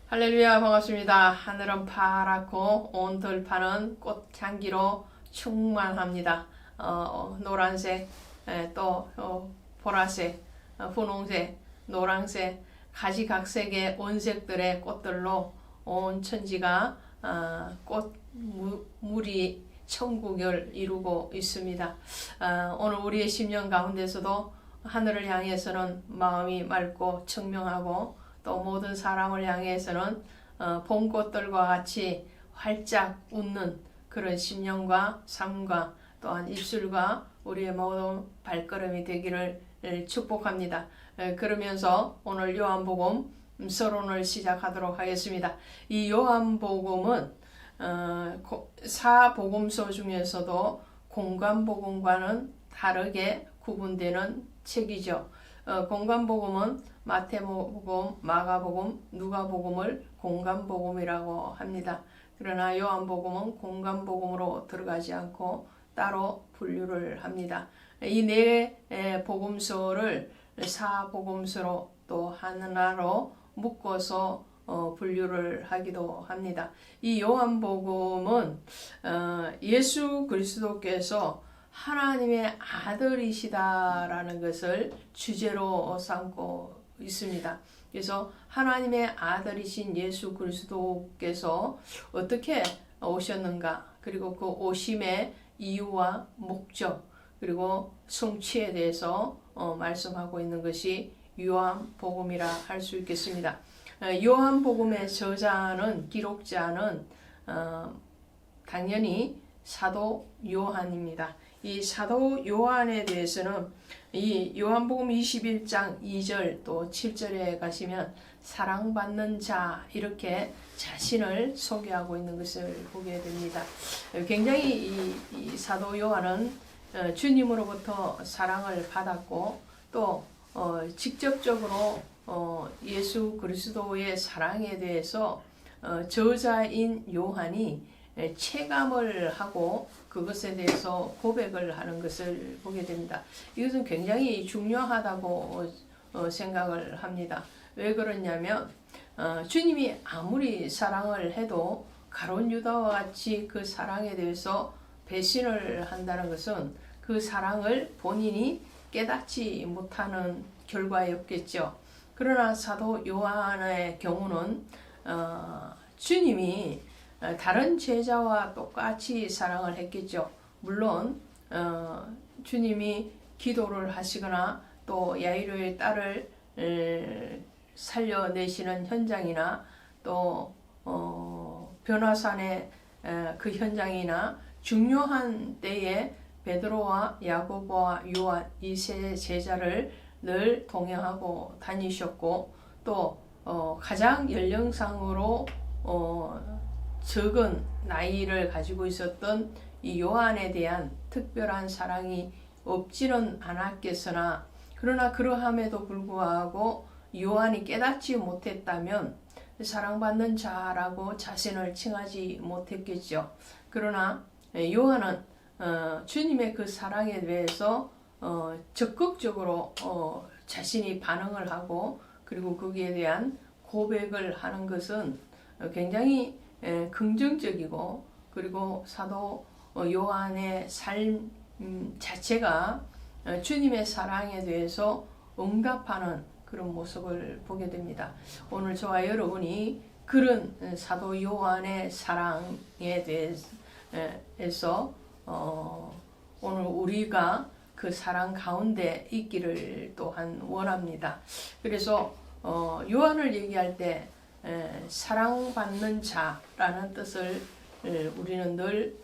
할렐루야, 반갑습니다. 하늘은 파랗고 온 들판은 꽃향기로 충만합니다. 노란색, 또 보라색, 분홍색, 노란색, 가지각색의 온색들의 꽃들로 온 천지가 꽃무리 천국을 이루고 있습니다. 오늘 우리의 심령 가운데서도 하늘을 향해서는 마음이 맑고 청명하고 또 모든 사람을 향해서는 봄꽃들과 같이 활짝 웃는 그런 심령과 삶과 또한 입술과 우리의 모든 발걸음이 되기를 축복합니다. 그러면서 오늘 요한복음 서론을 시작하도록 하겠습니다. 이 요한복음은 사복음서 중에서도 공관복음과는 다르게 구분되는 책이죠. 공관복음은 마태복음, 마가복음, 누가복음을 공관복음이라고 합니다. 그러나 요한복음은 공관복음으로 들어가지 않고 따로 분류를 합니다. 이 네 복음서를 사복음서로 또 하나로 묶어서 분류를 하기도 합니다. 이 요한복음은 예수 그리스도께서 하나님의 아들이시다라는 것을 주제로 삼고 있습니다. 그래서 하나님의 아들이신 예수 그리스도께서 어떻게 오셨는가, 그리고 그 오심의 이유와 목적, 그리고 성취에 대해서 말씀하고 있는 것이 요한복음이라 할 수 있겠습니다. 요한복음의 저자는, 기록자는 당연히 사도 요한입니다. 이 사도 요한에 대해서는 이 요한복음 21장 2절 또 7절에 가시면 사랑받는 자 이렇게 자신을 소개하고 있는 것을 보게 됩니다. 굉장히 이 사도 요한은 주님으로부터 사랑을 받았고 또 직접적으로 예수 그리스도의 사랑에 대해서 저자인 요한이 체감을 하고 그것에 대해서 고백을 하는 것을 보게 됩니다. 이것은 굉장히 중요하다고 생각을 합니다. 왜 그러냐면 주님이 아무리 사랑을 해도 가룟 유다와 같이 그 사랑에 대해서 배신을 한다는 것은 그 사랑을 본인이 깨닫지 못하는 결과였겠죠. 그러나 사도 요한의 경우는 주님이 다른 제자와 똑같이 사랑을 했겠죠. 물론 주님이 기도를 하시거나 또 야이로의 딸을 살려내시는 현장이나 또 변화산의 그 현장이나 중요한 때에 베드로와 야고보와 요한 이 세 제자를 늘 동행하고 다니셨고 또 가장 연령상으로 적은 나이를 가지고 있었던 이 요한에 대한 특별한 사랑이 없지는 않았겠으나 그러나 그러함에도 불구하고 요한이 깨닫지 못했다면 사랑받는 자라고 자신을 칭하지 못했겠죠. 그러나 요한은 주님의 그 사랑에 대해서 적극적으로 자신이 반응을 하고 그리고 거기에 대한 고백을 하는 것은 굉장히 긍정적이고 그리고 사도 요한의 삶 자체가 주님의 사랑에 대해서 응답하는 그런 모습을 보게 됩니다. 오늘 저와 여러분이 그런 사도 요한의 사랑에 대해서 오늘 우리가 그 사랑 가운데 있기를 또한 원합니다. 그래서 요한을 얘기할 때 사랑받는 자라는 뜻을 우리는 늘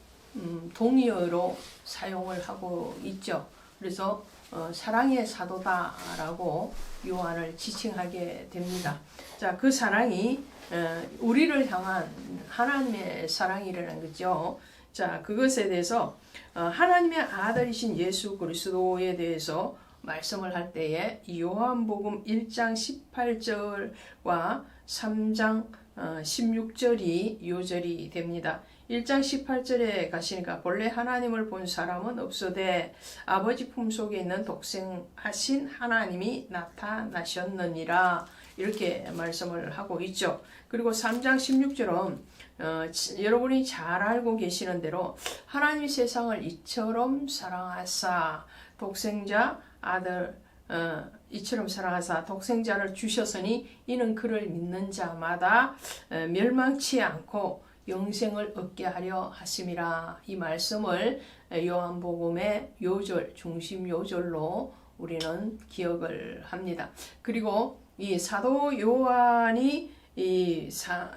동의어로 사용을 하고 있죠. 그래서 사랑의 사도다라고 요한을 지칭하게 됩니다. 자, 그 사랑이 우리를 향한 하나님의 사랑이라는 거죠. 자, 그것에 대해서 하나님의 아들이신 예수 그리스도에 대해서 말씀을 할 때에 요한복음 1장 18절과 3장 16절이 요절이 됩니다. 1장 18절에 가시니까 본래 하나님을 본 사람은 없으되 아버지 품속에 있는 독생하신 하나님이 나타나셨느니라 이렇게 말씀을 하고 있죠. 그리고 3장 16절은 여러분이 잘 알고 계시는 대로 하나님이 세상을 이처럼 사랑하사 독생자 아들 이처럼 사랑하사 독생자를 주셨으니 이는 그를 믿는 자마다 멸망치 않고 영생을 얻게 하려 하심이라. 이 말씀을 요한복음의 요절, 중심 요절로 우리는 기억을 합니다. 그리고 이 사도 요한이 이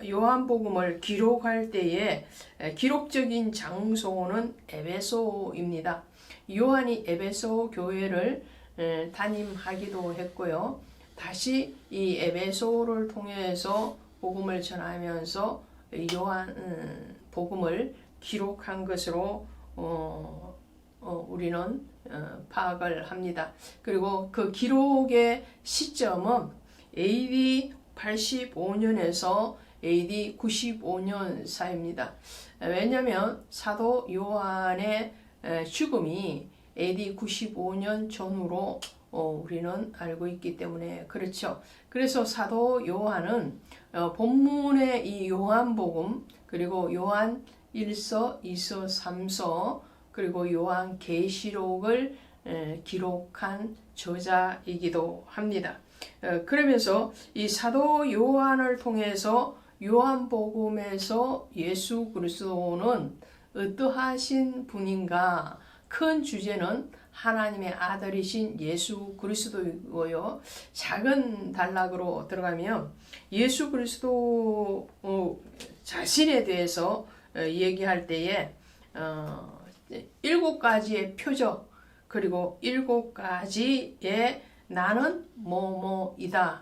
요한복음을 기록할 때에 기록적인 장소는 에베소입니다. 요한이 에베소 교회를 담임하기도 했고요. 다시 이 에베소를 통해서 복음을 전하면서 요한 복음을 기록한 것으로 우리는 파악을 합니다. 그리고 그 기록의 시점은 AD 85년에서 AD 95년 사이입니다. 왜냐하면 사도 요한의 죽음이 AD 95년 전후로 우리는 알고 있기 때문에 그렇죠. 그래서 사도 요한은 본문의 이 요한복음 그리고 요한 1서, 2서, 3서 그리고 요한 계시록을 기록한 저자이기도 합니다. 그러면서 이 사도 요한을 통해서 요한복음에서 예수 그리스도는 어떠하신 분인가 큰 주제는 하나님의 아들이신 예수 그리스도이고요. 작은 단락으로 들어가면 예수 그리스도 자신에 대해서 얘기할 때에 7가지의 표적 그리고 7가지의 나는 뭐뭐이다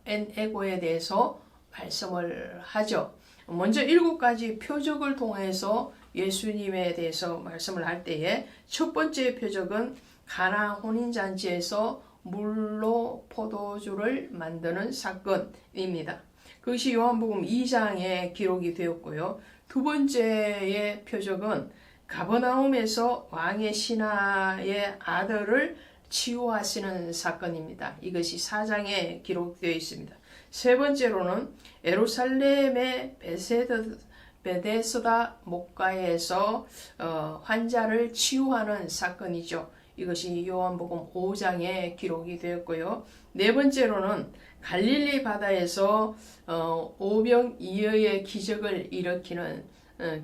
엔에고에 대해서 말씀을 하죠. 먼저 7가지 표적을 통해서 예수님에 대해서 말씀을 할 때에 첫 번째 표적은 가나 혼인잔치에서 물로 포도주를 만드는 사건입니다. 그것이 요한복음 2장에 기록이 되었고요. 두 번째의 표적은 가버나움에서 왕의 신하의 아들을 치유하시는 사건입니다. 이것이 4장에 기록되어 있습니다. 세 번째로는 예루살렘의 베데스다 목가에서 환자를 치유하는 사건이죠. 이것이 요한복음 5장에 기록이 되었고요. 네 번째로는 갈릴리 바다에서 오병이어의 기적을 일으키는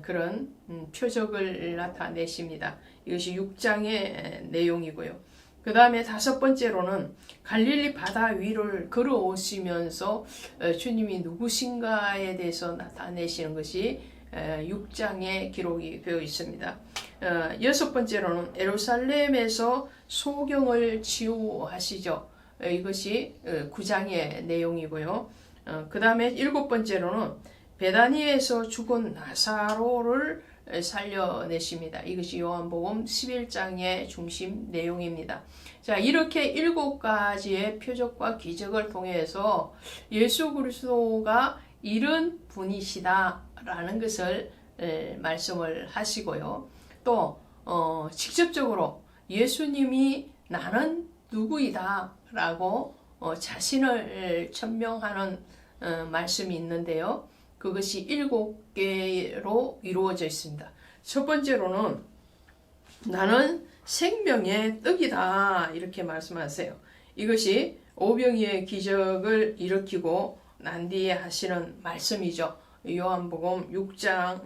그런 표적을 나타내십니다. 이것이 6장의 내용이고요. 그 다음에 다섯 번째로는 갈릴리 바다 위를 걸어오시면서 주님이 누구신가에 대해서 나타내시는 것이 6장에 기록이 되어 있습니다. 여섯 번째로는 예루살렘에서 소경을 치유하시죠. 이것이 9장의 내용이고요. 그 다음에 일곱 번째로는 베다니에서 죽은 나사로를 살려내십니다. 이것이 요한복음 11장의 중심 내용입니다. 자, 이렇게 7가지의 표적과 기적을 통해서 예수 그리스도가 이런 분이시다라는 것을 말씀을 하시고요. 또 직접적으로 예수님이 나는 누구이다 라고 자신을 천명하는 말씀이 있는데요. 그것이 7개로 이루어져 있습니다. 첫 번째로는 나는 생명의 떡이다 이렇게 말씀하세요. 이것이 오병이의 기적을 일으키고 난 뒤에 하시는 말씀이죠. 요한복음 6장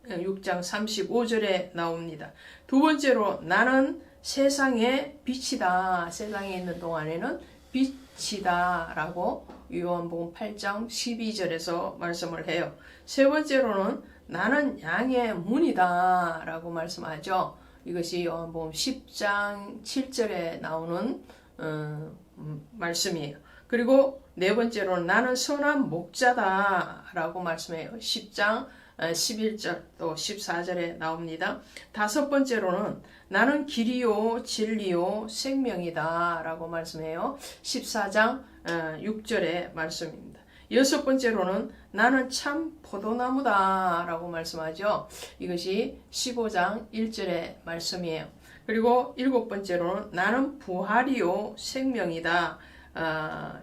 35절에 나옵니다. 두 번째로 나는 세상의 빛이다. 세상에 있는 동안에는 빛이다 라고 요한복음 8장 12절에서 말씀을 해요. 세 번째로는 나는 양의 문이다 라고 말씀하죠. 이것이 요한복음 10장 7절에 나오는 말씀이에요. 그리고 네 번째로는 나는 선한 목자다 라고 말씀해요. 10장 11절 또 14절에 나옵니다. 다섯 번째로는 나는 길이요 진리요 생명이다 라고 말씀해요. 14장 6절의 말씀입니다. 여섯 번째로는 나는 참 포도나무다 라고 말씀하죠. 이것이 15장 1절의 말씀이에요. 그리고 일곱 번째로는 나는 부활이요 생명이다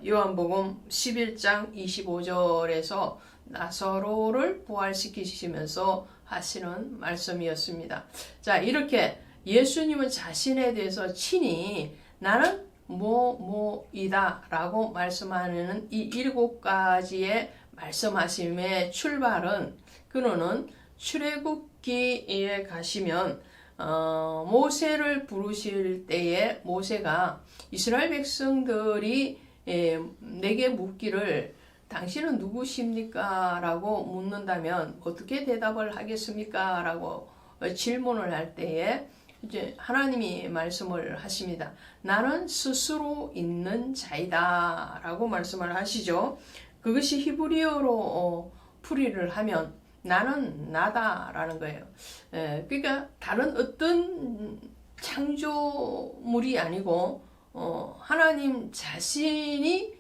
요한복음 11장 25절에서 나사로를 부활시키시면서 하시는 말씀이었습니다. 자, 이렇게 예수님은 자신에 대해서 친히 나는 뭐뭐이다 라고 말씀하는 이 7가지의 말씀하심의 출발은, 그는 출애굽기에 가시면 모세를 부르실 때에 모세가 이스라엘 백성들이 내게 묻기를 당신은 누구십니까? 라고 묻는다면 어떻게 대답을 하겠습니까? 라고 질문을 할 때에 이제 하나님이 말씀을 하십니다. 나는 스스로 있는 자이다 라고 말씀을 하시죠. 그것이 히브리어로 풀이를 하면 나는 나다라는 거예요. 그러니까 다른 어떤 창조물이 아니고 하나님 자신이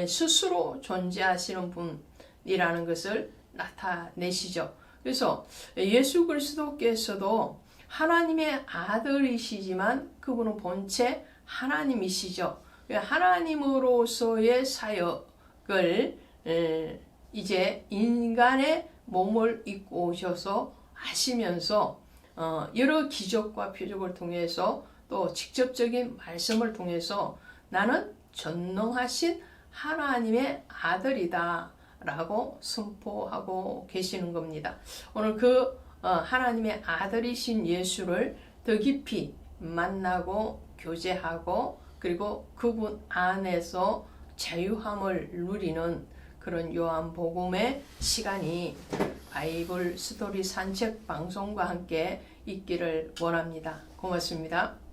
스스로 존재하시는 분이라는 것을 나타내시죠. 그래서 예수 그리스도께서도 하나님의 아들이시지만 그분은 본체 하나님이시죠. 하나님으로서의 사역을 이제 인간의 몸을 입고 오셔서 하시면서 여러 기적과 표적을 통해서 또 직접적인 말씀을 통해서 나는 전능하신 하나님의 아들이다 라고 선포하고 계시는 겁니다. 오늘 그 하나님의 아들이신 예수를 더 깊이 만나고 교제하고 그리고 그분 안에서 자유함을 누리는 그런 요한복음의 시간이 바이블 스토리 산책 방송과 함께 있기를 원합니다. 고맙습니다.